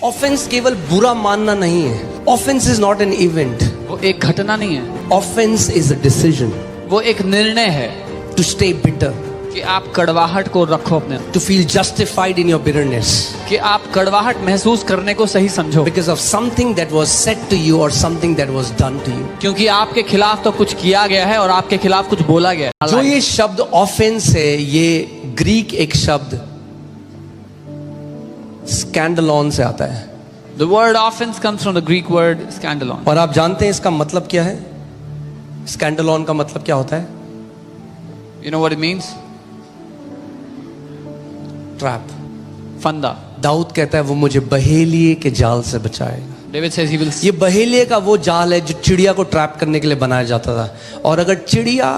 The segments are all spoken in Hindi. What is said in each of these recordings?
ऑफेंस केवल बुरा मानना नहीं है। Offence is not an event. वो एक घटना नहीं है, ऑफेंस इज अ डिसीजन वो एक निर्णय है टू स्टे बिटर, कि आप कड़वाहट को रखो अपने, to feel justified in your bitterness, कि आप कड़वाहट महसूस करने को सही समझो, because of something that was said to you और something that was done to you. क्योंकि आपके खिलाफ तो कुछ किया गया है और आपके खिलाफ कुछ बोला गया है। जो ये शब्द ऑफेंस है, ये ग्रीक एक शब्द स्कैंडलॉन से आता है। The word offense comes from the Greek word scandalon. और आप जानते हैं इसका मतलब क्या है? स्कैंडलॉन का मतलब क्या होता है? You know what it means? Trap. फंदा। दाऊद कहता है वो मुझे बहेलिए के जाल से बचाएगा। David says he will. ये बहेलिए का वो जाल है जो चिड़िया को ट्रैप करने के लिए बनाया जाता था, और अगर चिड़िया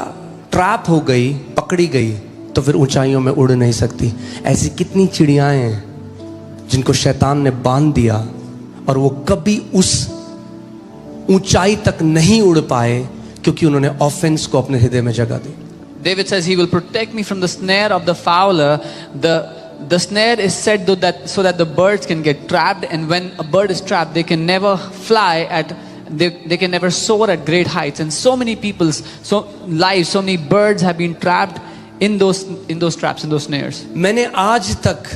ट्रैप हो गई, पकड़ी गई, तो फिर ऊंचाइयों में उड़ नहीं सकती। ऐसी कितनी चिड़ियाएं हैं जिनको शैतान ने बांध दिया और वो कभी उस ऊंचाई तक नहीं उड़ पाए, क्योंकि उन्होंने ऑफेंस को अपने हृदय में जगह दी। David says he will protect me from the snare of the fowler. The snare is set so that the birds can get trapped, and when a bird is trapped, they can never fly they can never soar at great heights. And so many people's lives, so many birds have been trapped in those traps, in those snares. मैंने आज तक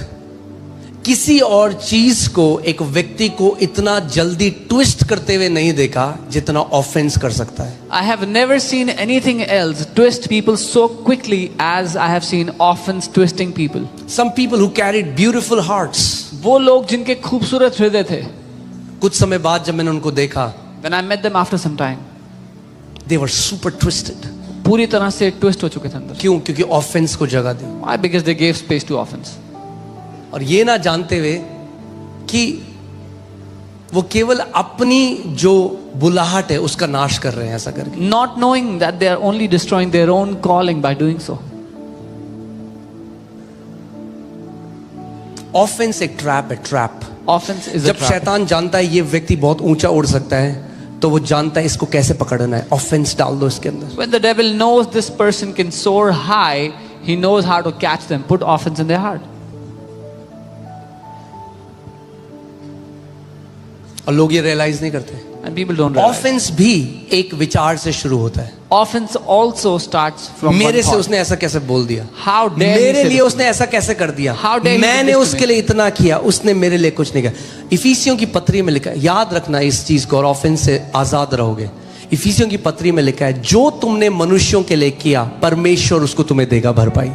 किसी और चीज को, एक व्यक्ति को इतना जल्दी ट्विस्ट करते हुए नहीं देखा जितना ऑफेंस कर सकता है। I have never seen anything else twist people so quickly as I have seen offense twisting people. Some people who carried beautiful hearts. वो लोग जिनके खूबसूरत हृदय थे, कुछ समय बाद जब मैंने उनको देखा, when I met them after some time, they were super twisted. पूरी तरह से ट्विस्ट हो चुके थे अंदर। क्यों? क्योंकि ऑफेंस को जगह दी। Why? Because they gave space to offense. और ये ना जानते हुए कि वो केवल अपनी जो बुलाहट है उसका नाश कर रहे हैं ऐसा करके। Not knowing that they are only destroying their own calling by doing so. Offence एक ट्रैप है, ट्रैप। Offense is a जब trap. शैतान जानता है ये व्यक्ति बहुत ऊंचा उड़ सकता है, तो वो जानता है इसको कैसे पकड़ना है। ऑफेंस डाल दो इसके अंदर। When the devil knows this person can soar high, he knows how to catch them. Put offense in their heart. और लोग ये रियलाइज नहीं करते। And people don't realize. Offence भी एक विचार से शुरू होता है। Offense also starts from मेरे one से thought. उसने ऐसा कैसे बोल दिया, How dare he मेरे say लिए this? उसने ऐसा कैसे कर दिया, How dare he do मैंने this to उसके me? लिए इतना किया, उसने मेरे लिए कुछ नहीं किया। इफिसियों की पत्री में लिखा है, याद रखना इस चीज को और ऑफेंस से आजाद रहोगे। इफिसियों की पत्री में लिखा है, जो तुमने मनुष्यों के लिए किया परमेश्वर उसको तुम्हें देगा भरपाई।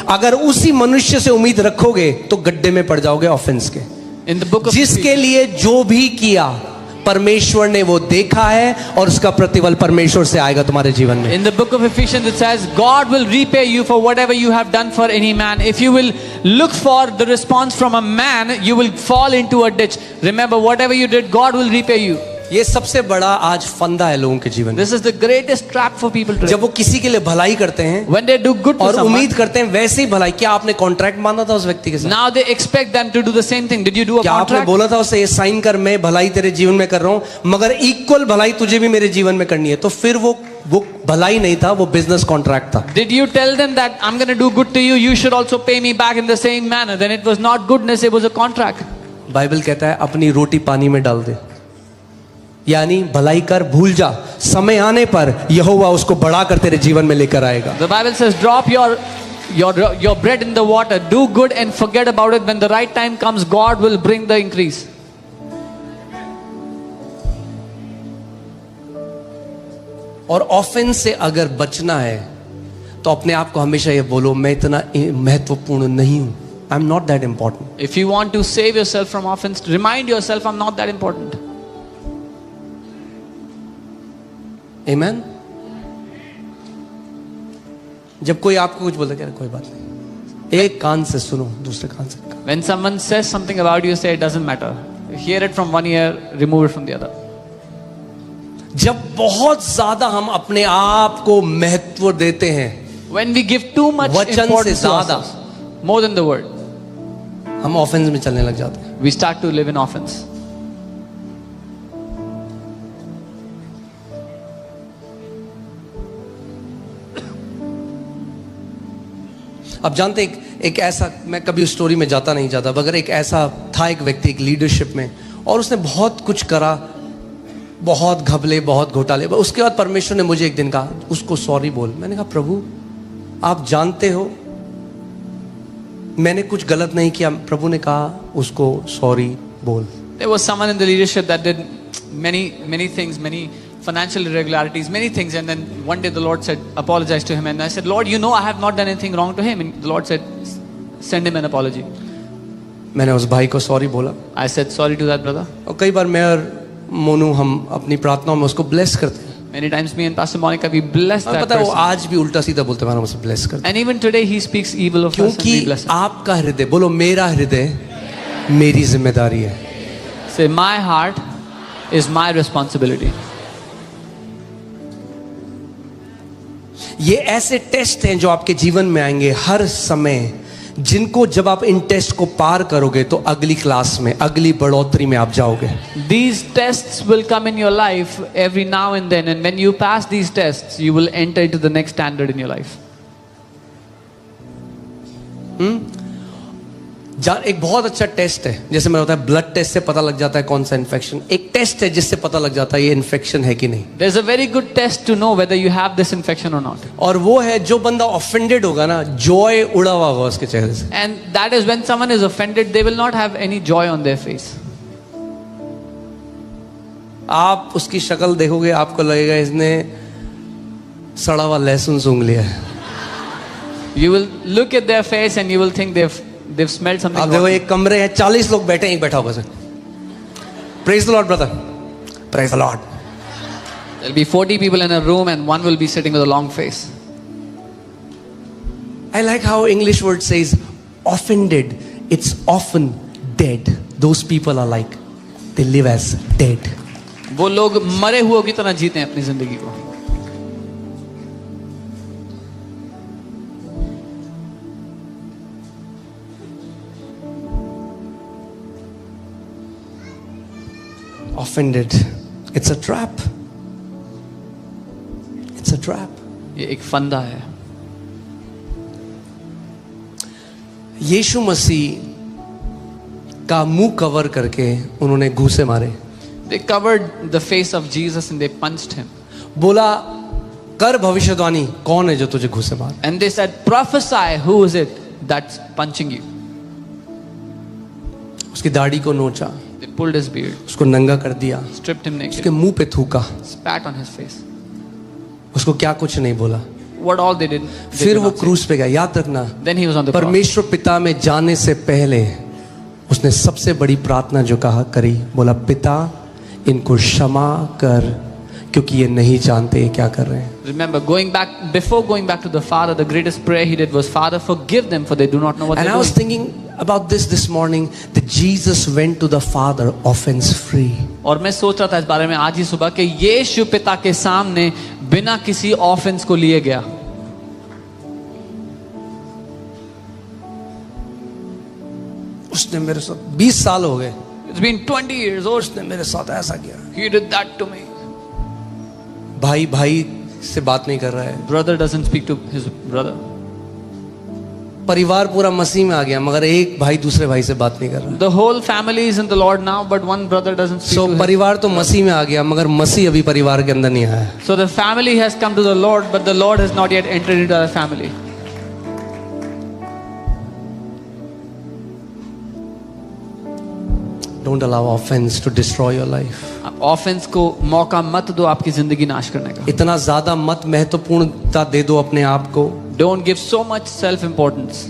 अगर उसी मनुष्य से उम्मीद रखोगे तो गड्ढे में पड़ जाओगे ऑफेंस के। In the book of जिसके लिए जो भी किया परमेश्वर ने वो देखा है, और उसका प्रतिफल परमेश्वर से आएगा तुम्हारे जीवन में। In the book of Ephesians it says God will repay you for whatever you have done for any man. If you will look for the response from a man, you will fall into a ditch. Remember, whatever you did, God will repay you. ये सबसे बड़ा आज फंदा है लोगों के जीवन में। This is the greatest trap for people today. जब वो किसी के लिए भलाई करते हैं When they do good to और someone, उम्मीद करते हैं वैसे ही भलाई। क्या आपने कॉन्ट्रैक्ट माना था उस व्यक्ति के साथ? now they expect them to do the same thing. Did you do a क्या आपने contract? बोला था उसे, ये साइन कर, मैं भलाई तेरे जीवन में कर रहा हूं, मगर इक्वल भलाई तुझे भी मेरे जीवन में करनी है? तो फिर वो भलाई नहीं था, वो बिजनेस कॉन्ट्रैक्ट था। Did you tell them that I'm going to do good to you, you should also pay me back in the same manner? Then it was not goodness, it was a contract. Bible कहता है अपनी रोटी पानी में डाल दे, यानी भलाई कर, भूल जा, समय आने पर यहोवा उसको बढ़ाकर तेरे जीवन में लेकर आएगा। The Bible says drop your bread in the water, do good and forget about it. When the right time comes, God will bring the increase. और ऑफेंस से अगर बचना है तो अपने आप को हमेशा ये बोलो, मैं इतना महत्वपूर्ण नहीं हूं। I am not that important. If you want to save yourself from offense, remind yourself I'm not that important. आमेन। जब कोई आपको कुछ बोलता है, कोई बात नहीं, एक कान से सुनो, दूसरे कान से। When someone says something about you, say it doesn't matter. Hear it from one ear, remove it from the other. जब बहुत ज्यादा हम अपने आप को महत्व देते हैं, When we give too much वचन से importance to ज्यादा, ourselves, more than the word, हम ऑफेंस में चलने लग जाते हैं। we start to live in offense. आप जानते एक ऐसा, मैं कभी उस स्टोरी में जाता नहीं जाता, मगर एक ऐसा था एक व्यक्ति एक लीडरशिप में, और उसने बहुत कुछ करा, बहुत घबले, बहुत घोटाले। उसके बाद परमेश्वर ने मुझे एक दिन कहा उसको सॉरी बोल। मैंने कहा प्रभु आप जानते हो मैंने कुछ गलत नहीं किया। प्रभु ने कहा उसको सॉरी बोल। There was someone in the leadership that did many things, many financial irregularities, many things, and then one day the Lord said, apologize to him. And I said, Lord, you know I have not done anything wrong to him. And the Lord said, send him an apology. मैंने उस भाई को सॉरी बोला। I said sorry to that brother. और कई बार मैं और मोनू हम अपनी प्रार्थनाओं में उसको ब्लेस करते हैं। Many times me and Pastor Monica, we bless that पता है वो person. आज भी उल्टा सीधा बोलते हैं, उसे ब्लेस करते हैं। And even today he speaks evil of us and we क्योंकि bless him. आपका हृदय, बोलो मेरा हृदय मेरी जिम्मेदारी है। Say, my heart is my responsibility. ये ऐसे टेस्ट हैं जो आपके जीवन में आएंगे हर समय, जिनको जब आप इन टेस्ट को पार करोगे तो अगली क्लास में, अगली बढ़ोतरी में आप जाओगे। These tests will come in your life every now and then, and when you pass these tests, you will enter into the next standard in your life. एक बहुत अच्छा टेस्ट है, जैसे मैं होता है ब्लड टेस्ट से पता लग जाता है कौन सा इन्फेक्शन। एक टेस्ट है जिससे पता लग जाता है ये इन्फेक्शन है कि नहीं। There's a very good test to know whether you have this infection or not. और वो है जो बंदा ऑफेंडेड होगा ना, जॉय उड़ा हुआ होगा उसके चेहरे से। And that is when someone is offended, they will not have any joy on their face. आप उसकी शक्ल देखोगे आपको लगेगा इसने सड़ा हुआ लहसुन सूंघ लिया है। You will look at their face and you will think they've smelled something. आप देखो rotten. एक कमरे हैं, 40 लोग बैठे हैं, एक बैठा होगा sir. Praise the Lord brother, praise the Lord. There'll be 40 people in a room and one will be sitting with a long face. I like how English word says offended. It's often dead. Those people are like they live as dead. वो लोग मरे हुए की तरह जीते हैं अपनी जिंदगी को। Offended. It's a trap. It's a trap. ये एक फंदा है। यीशु मसीह का मुंह कवर करके उन्होंने घूंसे मारे। They covered the face of Jesus and they punched him. बोला कर भविष्यवाणी, कौन है जो तुझे घूंसे मार। And they said, prophesy, who is it that's punching you? उसकी दाढ़ी को नोचा, They pulled his beard, उसको नंगा कर दिया, stripped him उसके naked, मुंह पे थूका, spat on his face. उसको क्या कुछ नहीं बोला। What all they did, they फिर did वो not say. क्रूस पे गया। याद रखना, Then he was on the cross. परमेश्वर पिता में जाने से पहले उसने सबसे बड़ी प्रार्थना जो कहा करी, बोला पिता इनको क्षमा कर क्योंकि ये नहीं जानते ये क्या कर रहे हैं। Remember, before going back to the Father, the greatest prayer he did was, Father, forgive them, for they do not know what And they're I was doing. thinking about this morning that Jesus went to the Father offense free. और मैं सोच रहा था इस बारे में आज ही सुबह कि यीशु पिता के सामने बिना किसी ऑफेंस को लिए गया। उसने मेरे साथ 20 साल हो गए, It's been 20 years old. उसने मेरे साथ ऐसा किया। He did that to me. भाई भाई से बात नहीं कर रहा है, Brother doesn't speak to his brother. परिवार पूरा मसीह में आ गया मगर एक भाई दूसरे भाई से बात नहीं कर रहा। The whole family is in the Lord now, but one brother doesn't speak to his. परिवार तो मसीह में आ गया मगर मसीह अभी परिवार के अंदर नहीं आया है। So the family has come to the Lord, but the Lord has not yet entered into the family. Don't allow offense to destroy your life. Offence को मौका मत दो आपकी जिंदगी नाश करने का। इतना ज्यादा मत महत्वपूर्णता दे दो अपने आप को। Don't give so much self-importance.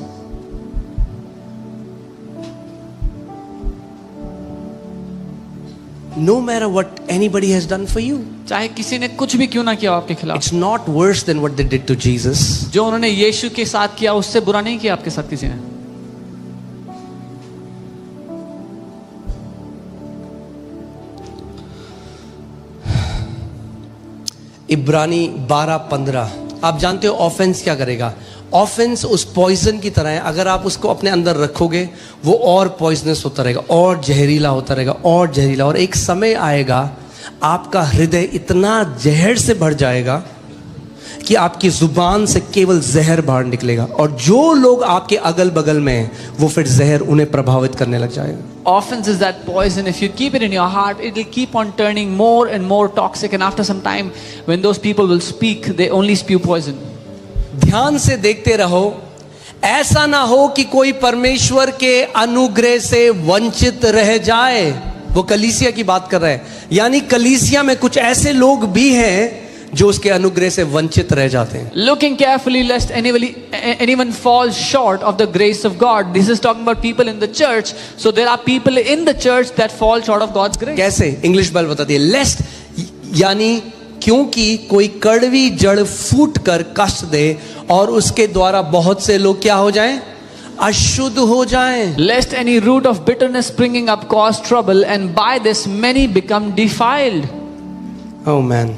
No matter what anybody has done for you, चाहे किसी ने कुछ भी क्यों ना किया आपके खिलाफ, it's not worse than what they did to Jesus. जो उन्होंने यीशु के साथ किया उससे बुरा नहीं किया आपके साथ किसी ने। इब्रानी 12:15। आप जानते हो ऑफेंस क्या करेगा? ऑफेंस उस पॉइजन की तरह है, अगर आप उसको अपने अंदर रखोगे वो और पॉइजनस होता रहेगा, और जहरीला होता रहेगा, और जहरीला। और एक समय आएगा आपका हृदय इतना जहर से भर जाएगा कि आपकी जुबान से केवल जहर बाहर निकलेगा, और जो लोग आपके अगल बगल में हैं वो फिर जहर उन्हें प्रभावित करने लग जाएगा. Offense is that poison. If you keep it in your heart, it will keep on turning more and more toxic. And after some time, when those people will speak, they only spew poison. ध्यान से देखते रहो, ऐसा ना हो कि कोई परमेश्वर के अनुग्रह से वंचित रह जाए. वो कलीसिया की बात कर रहे हैं, यानी कलीसिया में कुछ ऐसे लोग भी हैं जो उसके अनुग्रह से वंचित रह जाते हैं. Looking carefully lest anyone falls short of the grace of God. This is talking about people in the church. So there are people in the church that fall short of God's grace. कैसे? इंग्लिश बाइबल बताती है, लेस्ट यानी क्योंकि कोई कड़वी जड़ फूट कर कष्ट दे और उसके द्वारा बहुत से लोग क्या हो जाएं? अशुद्ध हो जाएं. Lest any root of bitterness springing up cause trouble, and by this many become defiled. Oh man.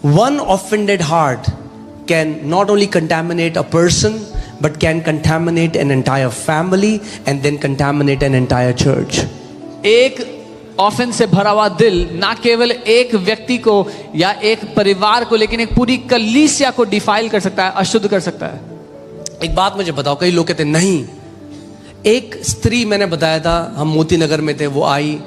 One offended heart can not only contaminate a person, but can contaminate an entire family and then contaminate an entire church. एक ऑफेंस से भरा हुआ दिल ना केवल एक व्यक्ति को या एक परिवार को, लेकिन एक पूरी कलीसिया को डिफाइल कर सकता है, अशुद्ध कर सकता है. एक बात मुझे बताओ, कई लोग कहते हैं नहीं. एक स्त्री मैंने बताया था, हम मोती नगर में थे, वो आई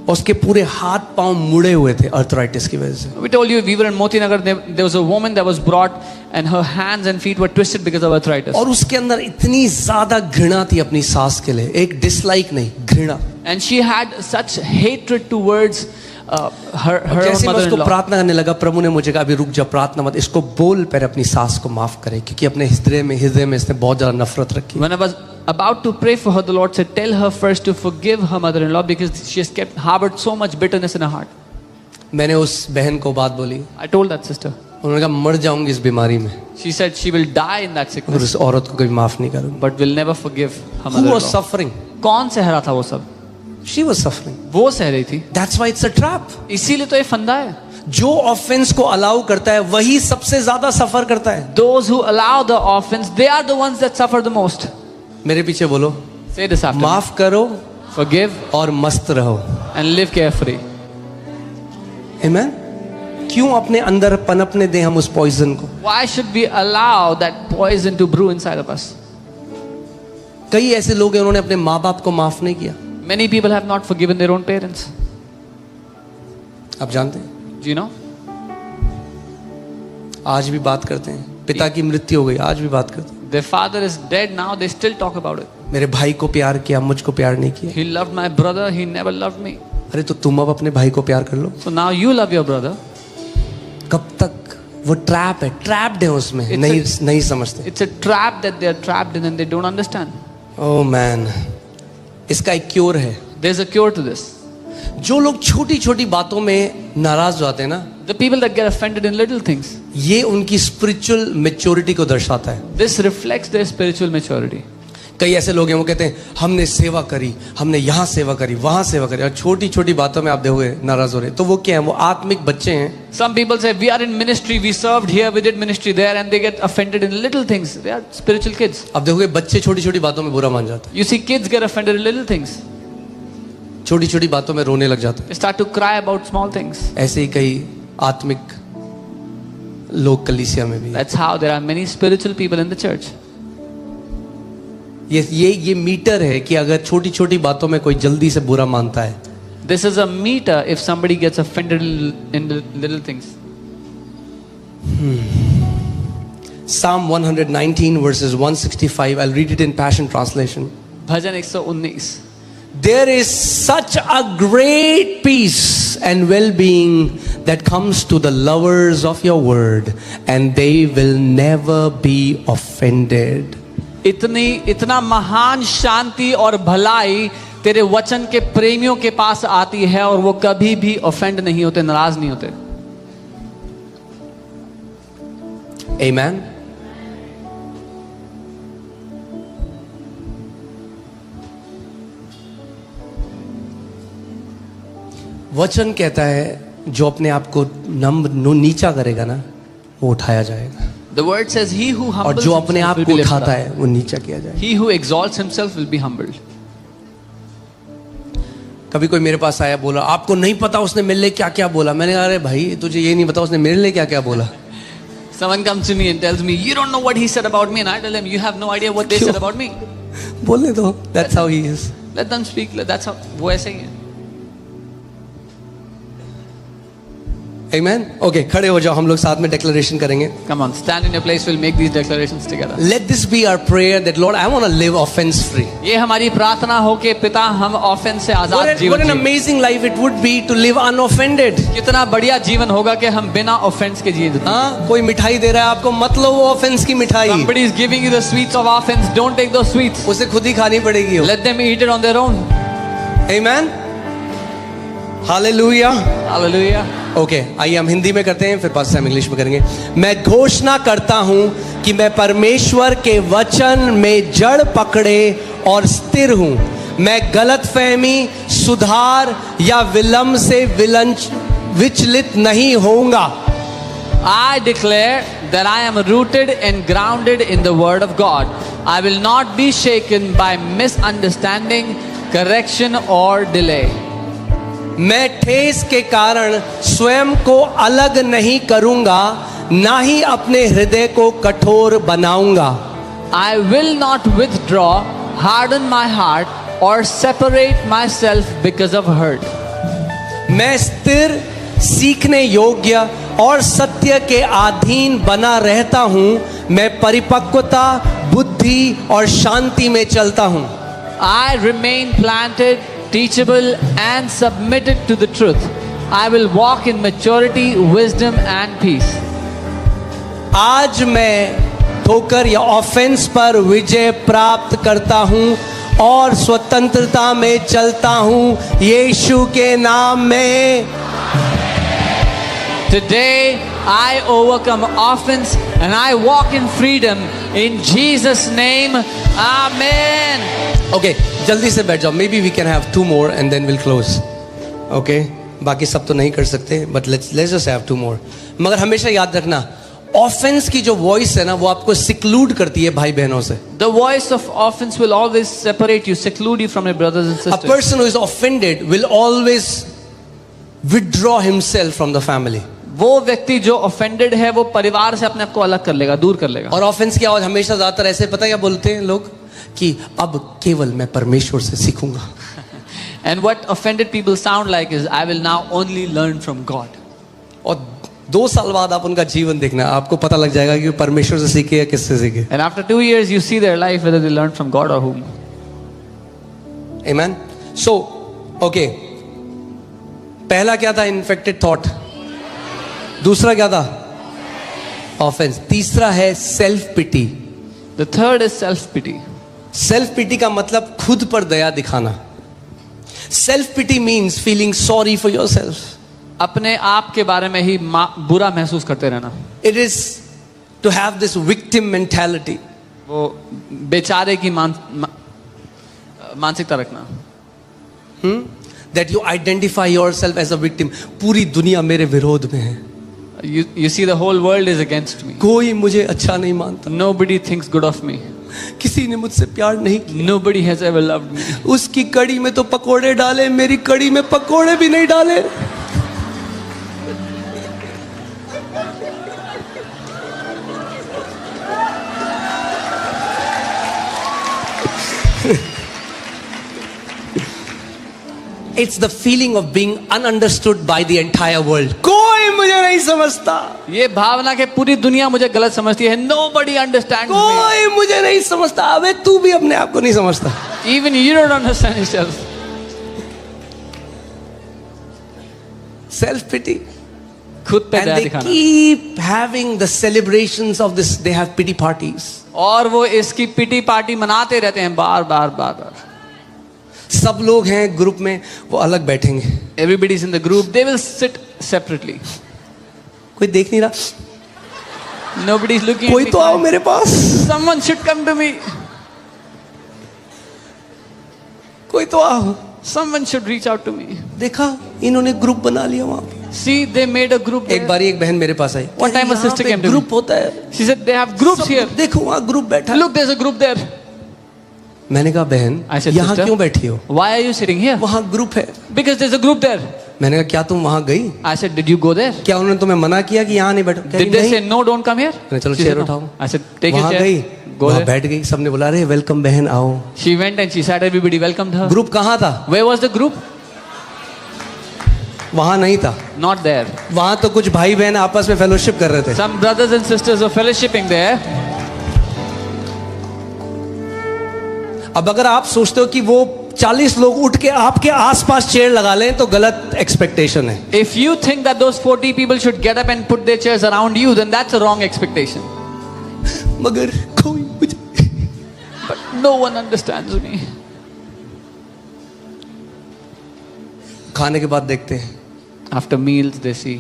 और उसके पूरे हाथ पांव मुड़े हुए थे अर्थराइटिस की वजह से. We told you we were in Moti Nagar. There was a woman that was brought, and her hands and feet were twisted because of arthritis. और उसके अंदर इतनी ज्यादा घृणा थी अपनी सास के लिए, एक डिसलाइक नहीं, घृणा. And she had such hatred towards her जैसे मैं उसको mother-in-law. प्रार्थना करने लगा, प्रभु ने मुझे कहा अभी रुक जा, प्रार्थना मत, इसको बोल पहले अपनी सास को माफ करे, क्योंकि अपने हृदय में इसने बहुत ज्यादा नफरत रखी. When I was about to pray for her, the Lord said, "Tell her first to forgive her mother-in-law because she has harbored so much bitterness in her heart." मैंने उस बहन को बात बोली, I told that sister. उन्होंने कहा मर जाऊंगी इस बीमारी में, She said she will die in that और sickness, उस औरत को कभी माफ नहीं करूंगी. but will never forgive her Who was mother-in-law. suffering? कौन सह रहा था वो सब? She was suffering. वो सह रही थी. That's why it's a trap. इसीलिए तो ये फंदा है. जो ऑफेंस को अलाउ करता है वही सबसे ज्यादा सफर करता है. Those who allow the offense, they are the ones that suffer the most. मेरे पीछे बोलो, Say this after me. माफ करो Forgive और मस्त रहो. and live carefree. Amen? क्यों अपने अंदर पनपने दें हम उस पॉइजन को? Why should we allow that poison to brew inside of us? कई ऐसे लोग हैं उन्होंने अपने माँ बाप को माफ नहीं किया. Many people have not forgiven their own parents. आप जानते हैं, Do you know? आज भी बात करते हैं. पिता की मृत्यु हो गई, आज भी बात करते हैं. Their father is dead now, they still talk about it. मेरे भाई को प्यार किया, मुझको प्यार नहीं किया. He loved my brother, he never loved me. अरे तो तुम अब अपने भाई को प्यार कर लो. So now you love your brother. कब तक? वो ट्रैप है, ट्रैप्ड है उसमें, नहीं समझते. It's a trap that they are trapped in and they don't understand. Oh man, इसका एक क्योर है. There's a cure to this. जो लोग छोटी छोटी बातों में नाराज हो जाते हैं ना, The people that get offended in little things, ये उनकी स्पिरिचुअल मैच्योरिटी को दर्शाता है. this reflects their spiritual maturity. कई ऐसे लोग हैं वो कहते हैं हमने सेवा करी, हमने यहाँ सेवा करी, वहाँ सेवा करी, और छोटी छोटी बातों में आप देखोगे नाराज हो रहे. तो वो क्या है? वो आत्मिक बच्चे हैं. Some people say we are in ministry, we served here, we did ministry there, and they get offended in little things. They are spiritual kids. आप देखोगे बच्चे छोटी छोटी बातों में बुरा मान जाते हैं, You see kids get offended in little things. छोटी छोटी बातों में रोने लग जाते हैं. They start to cry about small things. ऐसे ही कई आत्मिक लोग कलीसिया में भी हैं. That's how there are many spiritual people in the church. ये मीटर है कि अगर छोटी छोटी बातों में कोई जल्दी से बुरा मानता है, This is a meter if somebody gets offended in the little things. Psalm 119 verses 165, I'll read it in Passion Translation. Bhajan 119. There is such a great peace and well-being that comes to the lovers of your word, and they will never be offended. इतना महान शांति और भलाई तेरे वचन के प्रेमियों के पास आती है और वो कभी भी ऑफेंड नहीं होते, नाराज नहीं होते. Amen. वचन कहता है जो अपने आप को नीचा करेगा ना, वो उठाया जाएगा. The word says he who और humbles जो अपने himself आप will को be lifted उठाता up. है वो नीचा किया जाएगा. He who exalts himself will be humbled. कभी कोई मेरे पास आया, बोला आपको नहीं पता उसने मेरे लिए क्या क्या बोला. मैंने कहा अरे भाई तुझे ये नहीं पता उसने मेरे लिए क्या क्या बोला. Someone comes to me and tells me, you don't know what he said about me, and I tell them, you have no idea what they said about me. बोलने दो. That's how he is. Let them speak. That's how. वो ऐसे ही है. Amen. Okay, खड़े हो जाओ, हम लोग साथ में declaration करेंगे. Come on, stand in your place. We'll make these declarations together. Let this be our prayer that Lord, I want to live offense free. ये हमारी प्रार्थना हो कि पिता हम ऑफेंस से आजाद What जीवन an जिएं. amazing life it would be to live unoffended. कितना बढ़िया जीवन होगा कि हम बिना ऑफेंस के जिए. हाँ, कोई मिठाई दे रहा है आपको, मत लो वो ऑफेंस की मिठाई. Somebody is giving you the sweets of offense. Don't take those sweets. उसे खुद ही खानी पड़ेगी. Let them eat it on their own. Amen. Hallelujah. Hallelujah. Okay, आइए हम हिंदी में करते हैं, फिर पास हम इंग्लिश में करेंगे. मैं घोषणा करता हूं कि मैं परमेश्वर के वचन में जड़ पकड़े और स्थिर हूं. मैं गलतफहमी, सुधार या विलंब से विचलित नहीं होऊंगा. I declare that I am rooted and grounded in the word of God. I will not be shaken by misunderstanding, correction or delay. मैं ठेस के कारण स्वयं को अलग नहीं करूंगा, ना ही अपने हृदय को कठोर बनाऊंगा. I will not withdraw, harden my heart or separate myself because of hurt. मैं स्थिर, सीखने योग्य और सत्य के अधीन बना रहता हूं. मैं परिपक्वता, बुद्धि और शांति में चलता हूं. I remain planted, teachable and submitted to the truth. I will walk in maturity, wisdom and peace. आज मैं ठोकर या ऑफेंस पर विजय प्राप्त करता हूं और स्वतंत्रता में चलता हूं यीशु के नाम में. Today I overcome offense and I walk in freedom in Jesus name. Amen. Okay, जल्दी से बैठ जाओ. Maybe we can have 2 more and then will close. Okay, बाकी सब तो नहीं कर सकते, but let's just have 2 more. मगर हमेशा याद रखना, ऑफेंस की जो वॉइस है ना, वो आपको सिक्लूड करती है भाई बहनों से. The voice of offense will always separate you, seclude you from your brothers and A sisters. person who is offended will always withdraw himself from the family. वो व्यक्ति जो offended है वो परिवार से अपने आप को अलग कर लेगा, दूर कर लेगा. और ऑफेंस की आवाज हमेशा ज्यादातर ऐसे, पता है क्या बोलते हैं लोग, कि अब केवल मैं परमेश्वर से सीखूंगा. And what offended people sound like is, I will now only learn from God. और 2 साल बाद आप उनका जीवन देखना, आपको पता लग जाएगा कि परमेश्वर से सीखे या किससे सीखे. And after 2 years you see their life whether they learned from God or whom. Amen. So, okay. पहला क्या था? Infected thought. दूसरा क्या था? ऑफेंस. तीसरा है self pity. The third is self-pity. Self pity का मतलब खुद पर दया दिखाना. Self pity means feeling sorry for yourself. अपने आप के बारे में ही बुरा महसूस करते रहना. It is to have this victim mentality. वो बेचारे की मानसिकता रखना. That you identify yourself as a victim. पूरी दुनिया मेरे विरोध में है. You see the whole world is against me. कोई मुझे अच्छा नहीं मानता. Nobody thinks good of me. किसी ने मुझसे प्यार नहीं किया. Nobody has ever loved me. उसकी कड़ी में तो पकोड़े डाले, मेरी कड़ी में पकोड़े भी नहीं डाले. It's the feeling of being ununderstood by the entire world. कोई मुझे नहीं समझता. ये भावना के पूरी दुनिया मुझे गलत समझती है. Nobody understands me. कोई मुझे नहीं समझता. अबे तू भी अपने आप को नहीं समझता. Even you don't understand yourself. Self pity. खुद पे And दया they दिखाना. keep having the celebrations of this. They have pity parties. और वो इसकी पिटी पार्टी मनाते रहते हैं बार बार. सब लोग हैं ग्रुप में, वो अलग बैठेंगे. Everybody is in the group. They will sit separately. कोई देख नहीं रहा. Nobody is looking. कोई at तो me. आओ मेरे पास. Someone should come to me. कोई तो आओ. Someone should reach out to me. देखा, इन्होंने ग्रुप बना लिया वहां पे. See, they made a group. एक बारी एक बहन मेरे पास आई. One time a sister came to me. Group होता है. She said they have groups here. देखो वहां ग्रुप बैठा है. Look, there's a group there. मैंने कहा बहन, I said, यहाँ sister, क्यों बैठी हो? Why are you sitting here? वहां ग्रुप है. Because there's a group there. मैंने कहा क्या तुम वहां गई? I said, did you go there? क्या उन्होंने तुम्हें मना किया कि यहाँ नहीं बैठो? कह रही, Did they नहीं। say, no, don't come here? मैंने चलो She चेयर said, no. उठाओ। I said, take your वहां chair. गई, Go वहां there. बैठ गई, सबने बोला अरे वेलकम बहन आओ। She went and she said, everybody welcomed her. Group कहाँ था? Where was the group? वहां नहीं था। Not there. वहां तो कुछ भाई बहन आपस में फेलोशिप कर रहे थे। Some brothers and sisters were fellowshipping there. अब अगर आप सोचते हो कि वो 40 लोग उठ के आपके आसपास चेयर लगा लें तो गलत एक्सपेक्टेशन है। If you think that those 40 people should get up and put their chairs around you, then that's a wrong expectation. मगर कोई मुझे But no one understands me. खाने के बाद देखते हैं After meals, they see.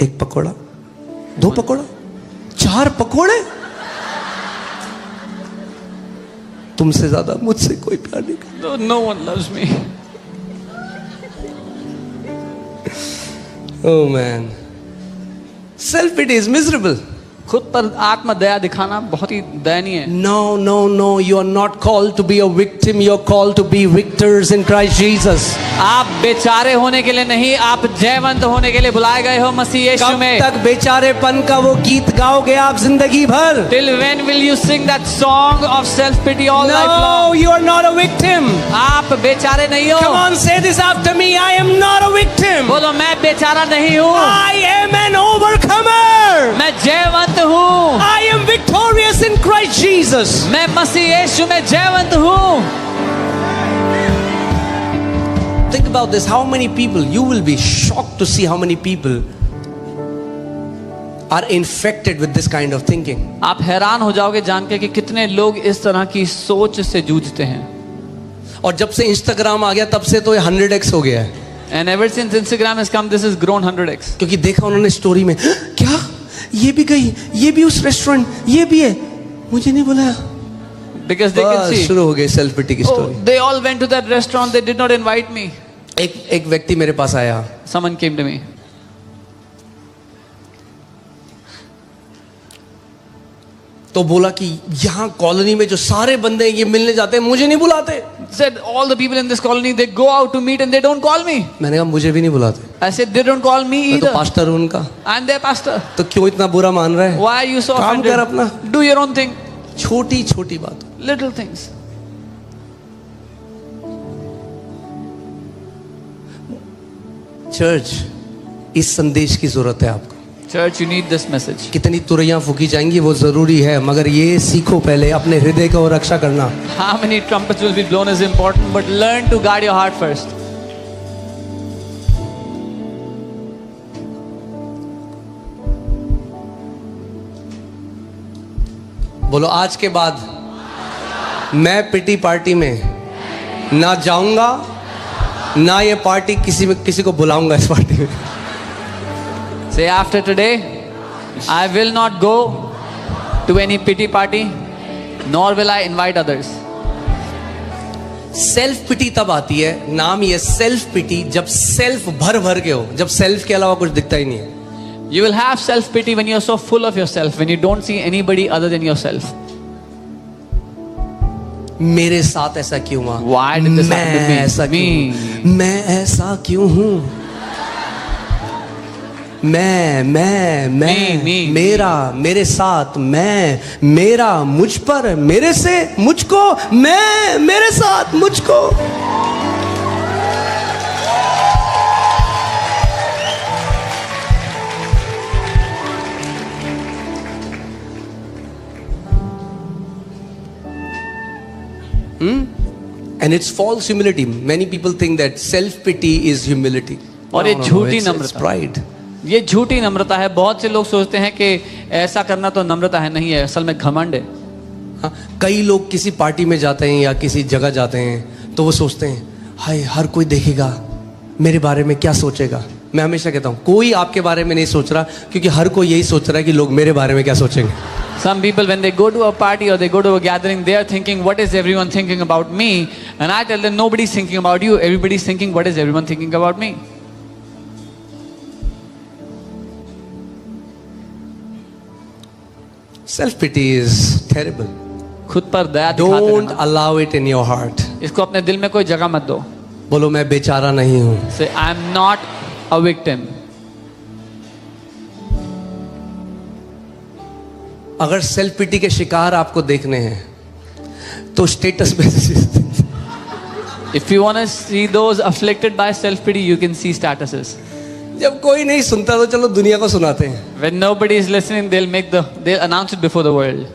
एक पकोड़ा, 2 पकोड़ा, 4 पकोड़े। तुमसे ज्यादा मुझसे कोई प्यार नहीं करता। No, no one loves me. Oh man, self-pity is miserable. खुद पर आत्म दया दिखाना बहुत ही दयनीय है। No, no, no. You are not called to be a victim. You are called to be victors in Christ Jesus. आप बेचारे होने के लिए नहीं, आप जयवंत होने के लिए बुलाए गए हो मसीह यीशु कब में। तक बेचारेपन का वो गीत गाओगे आप जिंदगी भर? Till when will you sing that song of self pity all life No, long? you are not a victim. आप बेचारे नहीं हो। Come on, say this after me. I am not a victim. बोलो मैं बेचारा नहीं हूँ, I am an overcomer. मैं जयवंत हूँ, I am victorious in Christ Jesus. मैं मसीह यीशु में जयवंत हूँ। Think about this. How many people, you will be shocked to see how many people are infected with this kind of thinking. आप हैरान हो जाओगे जान के कि कितने लोग इस तरह की सोच से जूझते हैं। और जब से इंस्टाग्राम आ गया तब से तो ये 100x हो गया है। And ever since Instagram has come, this has grown 100x. क्योंकि देखा उन्होंने स्टोरी में, क्या ये भी गई, ये भी उस रेस्टोरेंट, ये भी है, मुझे नहीं बुलाया। Because they can बस see, शुरू हो गई सेल्फ पिटी की oh, story. they all went to that restaurant, they did not invite me. एक व्यक्ति मेरे पास आया, Someone came to me. तो बोला कि यहाँ कॉलोनी में जो सारे बंदे ये मिलने जाते हैं मुझे नहीं बुलाते। Said all the people in this colony, they go out to meet and they don't call me. मैंने कहा मुझे भी नहीं बुलाते, I said they don't call me मैं तो either. पास्टर हूँ उनका। I'm their pastor. तो क्यों इतना बुरा मान रहा है? Why are you so काम कर offended? अपना। Do your own thing. छोटी छोटी बात। Little things. चर्च, इस संदेश की जरूरत है आपको। Church, you need this message. कितनी तुरैयां फूकी जाएंगी वो जरूरी है, मगर ये सीखो पहले अपने हृदय को रक्षा करना। How many trumpets will be blown is important, but learn to guard your heart first. बोलो आज के बाद मैं पिटी पार्टी में ना जाऊंगा, ना ये पार्टी किसी को बुलाऊंगा इस पार्टी में। Say after today, I will not go to any pity party, nor will I invite others. Self pity तब आती है, नाम ये सेल्फ पिटी, जब सेल्फ भर भर के हो, जब सेल्फ के अलावा कुछ दिखता ही नहीं है। You will have self pity when you're so full of yourself, when you don't see anybody other than yourself. मेरे साथ ऐसा क्यों हुआ? Why did this happen to me? मैं ऐसा क्यों? मैं ऐसा क्यों हूं? मैं Me. मेरा, मेरे साथ, मैं, मेरा, मुझ पर, मेरे से, मुझको, मैं, मेरे साथ, मुझको। And it's false humility. Many people think that self-pity is humility. और ये झूठी it's नम्रता, pride. ये झूठी नम्रता है। बहुत से लोग सोचते हैं कि ऐसा करना तो नम्रता है, नहीं है, असल में घमंड है। हाँ, कई लोग किसी पार्टी में जाते हैं या किसी जगह जाते हैं तो वो सोचते हैं हाय हर कोई देखेगा, मेरे बारे में क्या सोचेगा। मैं हमेशा कहता हूँ कोई आपके बारे में नहीं सोच रहा, क्योंकि हर कोई यही सोच रहा है कि लोग मेरे बारे में क्या सोचेंगे। Some people, when they go to a party or they go to a gathering, they are thinking, what is everyone thinking about me? And I tell them, nobody's thinking about you. Everybody's thinking, what is everyone thinking about me? Self-pity is terrible. खुद पर दया दिखाते Don't रहना। allow it in your heart. इसको अपने दिल में कोई जगह मत दो। बोलो मैं बेचारा नहीं हूं. Say, I am not a victim. अगर सेल्फ पिटी के शिकार आपको देखने हैं तो status messages. If you want to see those afflicted by self-pity, you can see statuses. जब कोई नहीं सुनता तो चलो दुनिया को सुनाते हैं. When nobody is listening, they'll announce it before the world.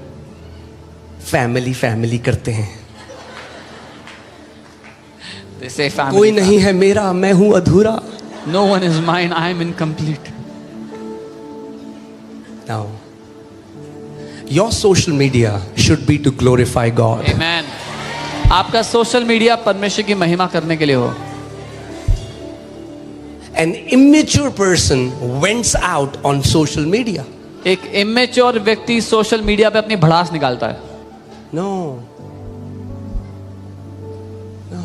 Family family करते हैं. They say family. कोई नहीं है मेरा, मैं हूं अधूरा. No one is mine, I am incomplete. Now, your social media should be to glorify God. Amen. आपका सोशल मीडिया परमेश्वर की महिमा करने के लिए हो. An immature person vents out on social media. एक इमेच्योर व्यक्ति सोशल मीडिया पे अपनी भड़ास निकालता है. No. No.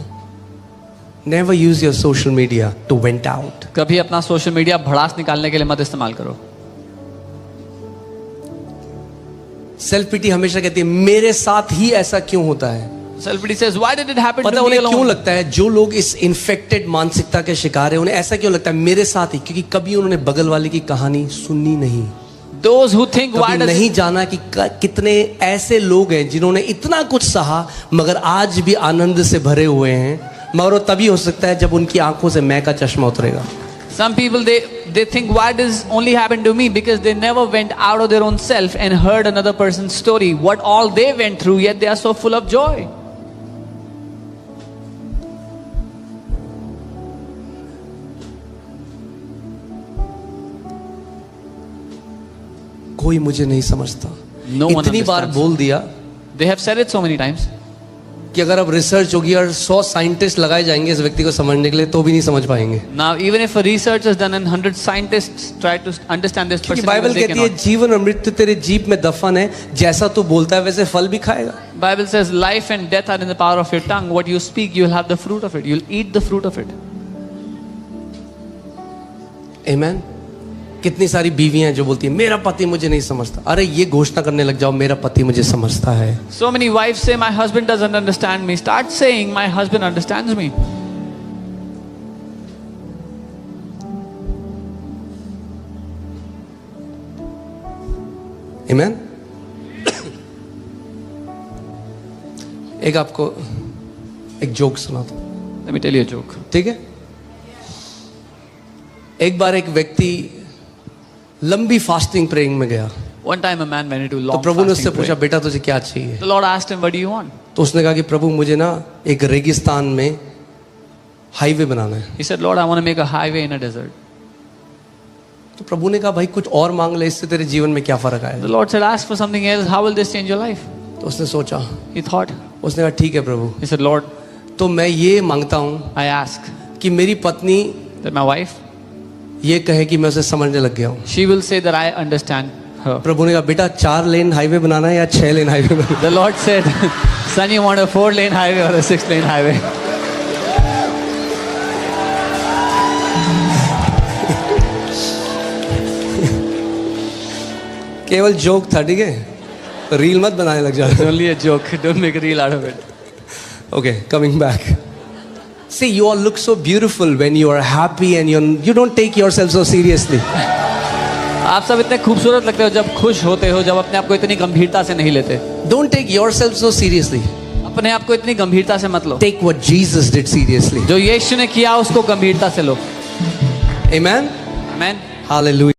Never use your social media to vent out. कभी अपना सोशल मीडिया भड़ास निकालने के लिए मत इस्तेमाल करो. सेल्फ पिटी हमेशा कहती है मेरे साथ ही ऐसा क्यों होता है. Self pity says, why did it happen पता to me उन्हें क्यों alone? लगता है जो लोग इस इन्फेक्टेड मानसिकता के शिकार है उन्हें ऐसा क्यों लगता है मेरे साथ ही, क्योंकि कभी उन्होंने बगल वाले की कहानी सुनी नहीं. Those who think, why कभी does नहीं it, जाना कि कितने ऐसे लोग हैं जिन्होंने इतना कुछ सहा मगर आज भी आनंद से भरे हुए हैं, मगर वो तभी हो सकता है जब उनकी आंखों से मैं का चश्मा उतरेगा. some people they think, why does only happen to me? Because they never went out of their own self and heard another person's story, what all they went through, yet they are so full of joy. कोई मुझे नहीं समझता. No one इतनी बार understands. बोल दिया They have said it so many times. कि अगर अब रिसर्च होगी और 100 साइंटिस्ट लगाए जाएंगे इस व्यक्ति को समझने के लिए तो भी नहीं समझ पाएंगे. Now, even if a research is done and 100 scientists try to understand this क्योंकि person, बाइबल they कहती है cannot. जीवन और मृत्यु तेरे जीभ में दफन है, जैसा तू बोलता है वैसे फल भी खाएगा. Bible says life and death are in the power of your tongue. What you speak, you will have the fruit of it. You'll eat the fruit of it. आमेन. कितनी सारी बीवियां जो बोलती है मेरा पति मुझे नहीं समझता. अरे ये घोषणा करने लग जाओ मेरा पति मुझे समझता है. So many wives say, my husband doesn't understand me. Start saying, my husband understands me. आमेन. एक आपको एक जोक सुनाता हूं, Let me tell you a joke. ठीक है. एक बार एक व्यक्ति लंबी फास्टिंग प्रेइंग में गया One time a man went into तो long प्रभु ने उससे fasting पूछा prayer. बेटा तुझे क्या चाहिए. The Lord asked him, what do you want? तो उसने कहा कि प्रभु मुझे ना एक रेगिस्तान में हाईवे बनाना है. He said, Lord, I want to make a highway in a desert. तो प्रभु ने कहा भाई कुछ और मांग ले, इससे तेरे जीवन में क्या फर्क The आएगा. Lord said, ask for something else. How will this change your life? तो उसने सोचा, He thought. उसने कहा ठीक है प्रभु, He said, Lord, तो मैं ये मांगता हूँ I ask कि मेरी पत्नी that my wife, ये कहे कि मैं उसे समझने लग गया हूँ. she will say that I understand her. प्रभु ने कहा बेटा 4 लेन हाईवे बनाना है या 6 lane highway banana The Lord said, son, you want a 4-lane highway or a 6-lane highway? है. केवल जोक था, ठीक है, रील मत बनाने लग It's जाओ. only a joke. Don't make a reel out of it. Okay, coming back. See, you all look so beautiful when you are happy and you don't take yourself so seriously. आप सब इतने खूबसूरत लगते हो जब खुश होते हो, जब अपने आप को इतनी गंभीरता से नहीं लेते. Don't take yourself so seriously. अपने आप को इतनी गंभीरता से मत लो. Take what Jesus did seriously. जो यीशु ने किया उसको गंभीरता से लो. Amen. Amen. Hallelujah.